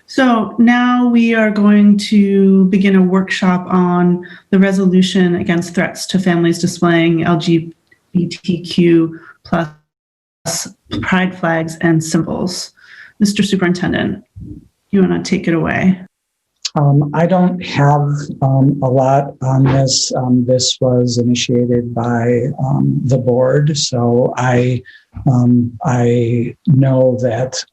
So now we are going to begin a workshop on the resolution against threats to families displaying LGBTQ plus pride flags and symbols. Mr. Superintendent, you want to take it away? I don't have a lot on this. This was initiated by the board, so I know that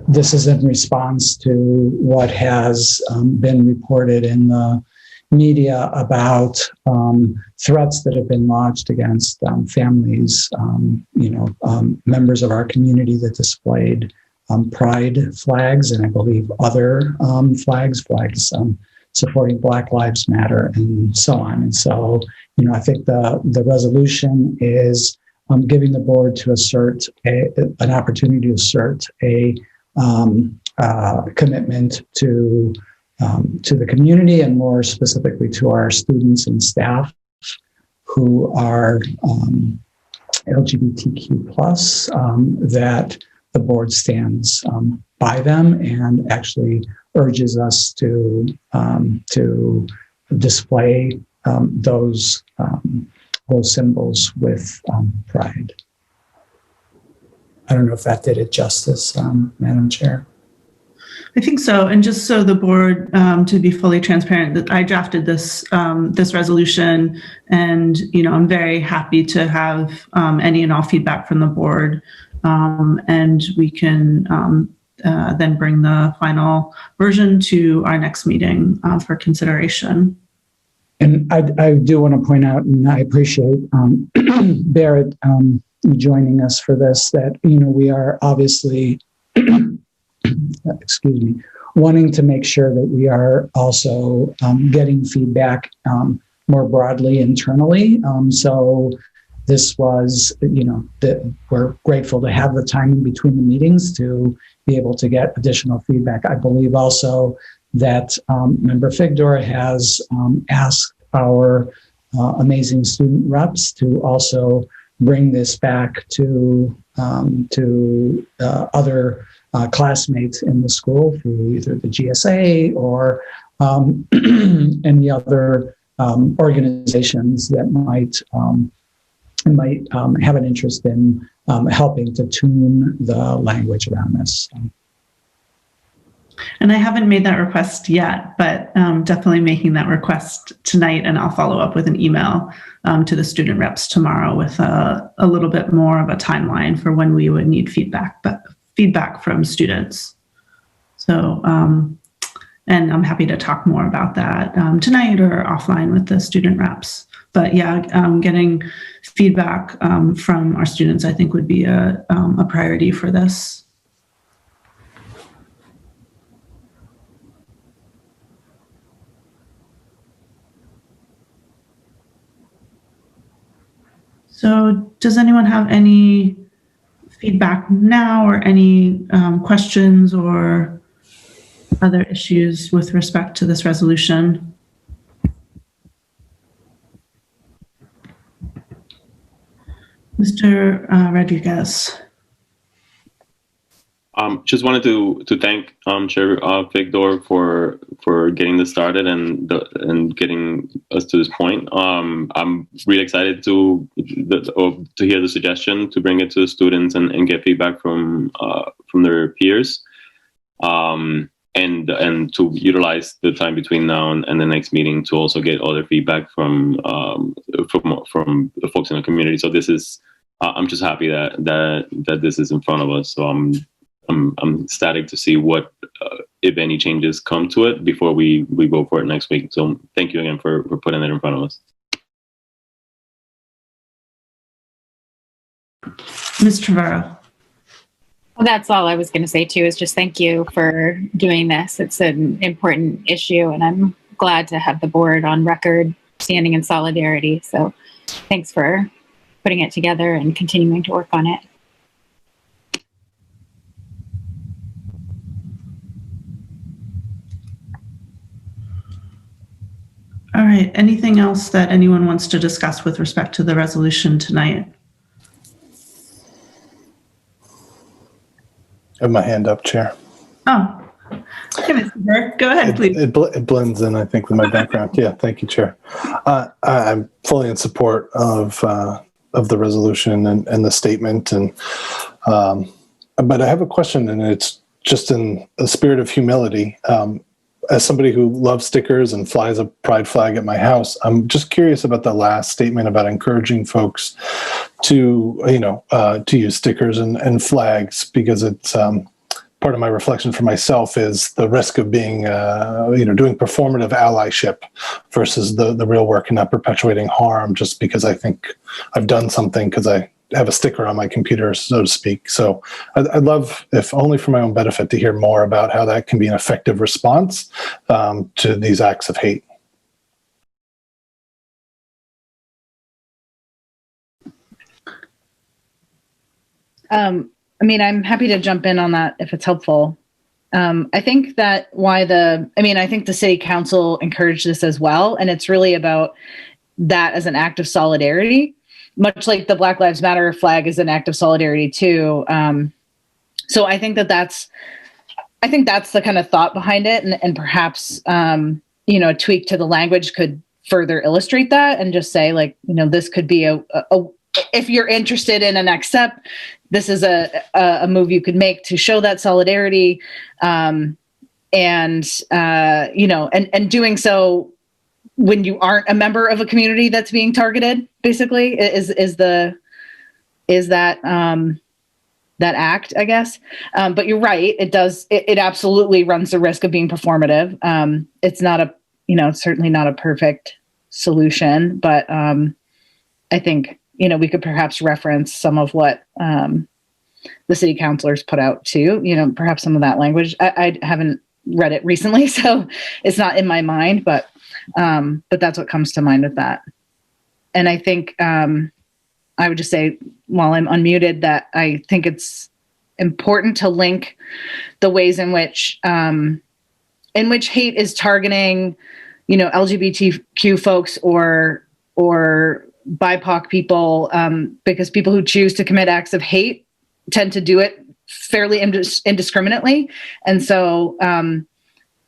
this is in response to what has been reported in the media about threats that have been lodged against families, members of our community that displayed pride flags, and I believe other flags supporting Black Lives Matter and so on. And so, I think the resolution is giving the board to assert an opportunity to assert a commitment to the community, and more specifically to our students and staff who are LGBTQ plus, that the board stands by them and actually urges us to display those symbols with pride. I don't know if that did it justice, Madam Chair. I think so. And just so the board, to be fully transparent, that I drafted this resolution, and I'm very happy to have any and all feedback from the board. And we can then bring the final version to our next meeting for consideration. And I do want to point out, and I appreciate Barrett joining us for this, that we are obviously wanting to make sure that we are also getting feedback more broadly internally. So this was, that we're grateful to have the time in between the meetings to be able to get additional feedback. I believe also that Member Figdor has asked our amazing student reps to also bring this back to other classmates in the school through either the GSA or any other organizations that might have an interest in helping to tune the language around this. And I haven't made that request yet, but definitely making that request tonight, and I'll follow up with an email to the student reps tomorrow with a little bit more of a timeline for when we would need feedback from students. So, and I'm happy to talk more about that tonight or offline with the student reps. But yeah, getting feedback from our students, I think, would be a priority for this. So does anyone have any feedback now, or any questions or other issues with respect to this resolution? Mr. Rodriguez. Just wanted to thank Chair Figdor for getting this started and getting us to this point. I'm really excited to hear the suggestion to bring it to the students and get feedback from their peers, and to utilize the time between now and the next meeting to also get other feedback from the folks in the community. So this is I'm just happy that this is in front of us. So I'm ecstatic to see what, if any, changes come to it before we vote for it next week. So thank you again for putting it in front of us. Ms. Trevorrow. Well, that's all I was going to say too, is just thank you for doing this. It's an important issue, and I'm glad to have the board on record standing in solidarity. So thanks for putting it together and continuing to work on it. All right. Anything else that anyone wants to discuss with respect to the resolution tonight? I have my hand up, Chair. Oh, okay, Mr. Burke, go ahead, please. It blends in, I think, with my background. Yeah, thank you, Chair. I'm fully in support of the resolution and the statement, but I have a question, and it's just in a spirit of humility. As somebody who loves stickers and flies a pride flag at my house, I'm just curious about the last statement about encouraging folks to use stickers and flags, because it's part of my reflection for myself is the risk of being doing performative allyship versus the real work and not perpetuating harm just because I think I've done something because I have a sticker on my computer, so to speak. So I'd love, if only for my own benefit, to hear more about how that can be an effective response to these acts of hate. I'm happy to jump in on that if it's helpful. I think that I think the city council encouraged this as well. And it's really about that as an act of solidarity, much like the Black Lives Matter flag is an act of solidarity too. So I think that's the kind of thought behind it. And perhaps, a tweak to the language could further illustrate that and just say this could be a if you're interested in a next step, this is a move you could make to show that solidarity, and doing so when you aren't a member of a community that's being targeted. Basically, is that act, I guess. But you're right; it absolutely runs the risk of being performative. It's not certainly not a perfect solution, but I think. We could perhaps reference some of what the city councilors put out too, perhaps some of that language. I haven't read it recently, so it's not in my mind, but that's what comes to mind with that. And I think I would just say, while I'm unmuted, that I think it's important to link the ways in which hate is targeting, LGBTQ folks or BIPOC people, because people who choose to commit acts of hate tend to do it fairly indiscriminately. And so, and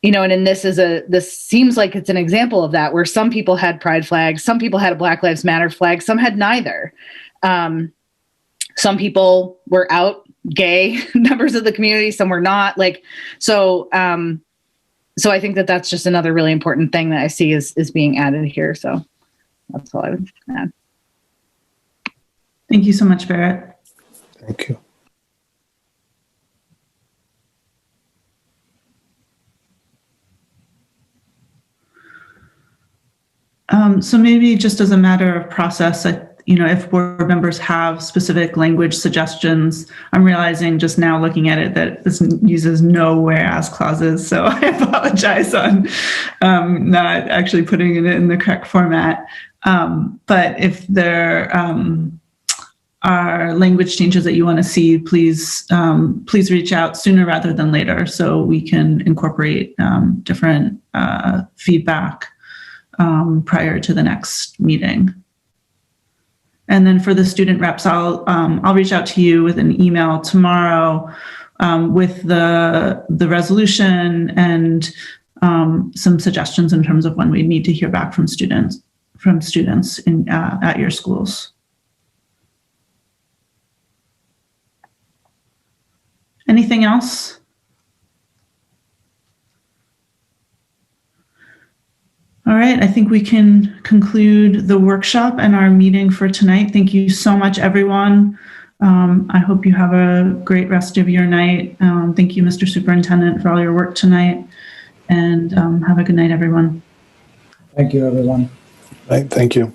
in this seems like it's an example of that, where some people had pride flags, some people had a Black Lives Matter flag, some had neither. Some people were out gay members of the community, some were not. So I think that's just another really important thing that I see is being added here. So that's all I would add. Thank you so much, Barrett. Thank you. So maybe just as a matter of process, if board members have specific language suggestions, I'm realizing just now looking at it that this uses no whereas clauses. So I apologize on not actually putting it in the correct format. But if there are language changes that you want to see, please reach out sooner rather than later so we can incorporate different feedback prior to the next meeting. And then for the student reps, I'll reach out to you with an email tomorrow with the resolution and some suggestions in terms of when we need to hear back from students at your schools. Anything else? All right, I think we can conclude the workshop and our meeting for tonight. Thank you so much, everyone. I hope you have a great rest of your night. Thank you, Mr. Superintendent, for all your work tonight. And have a good night, everyone. Thank you, everyone. Thank you.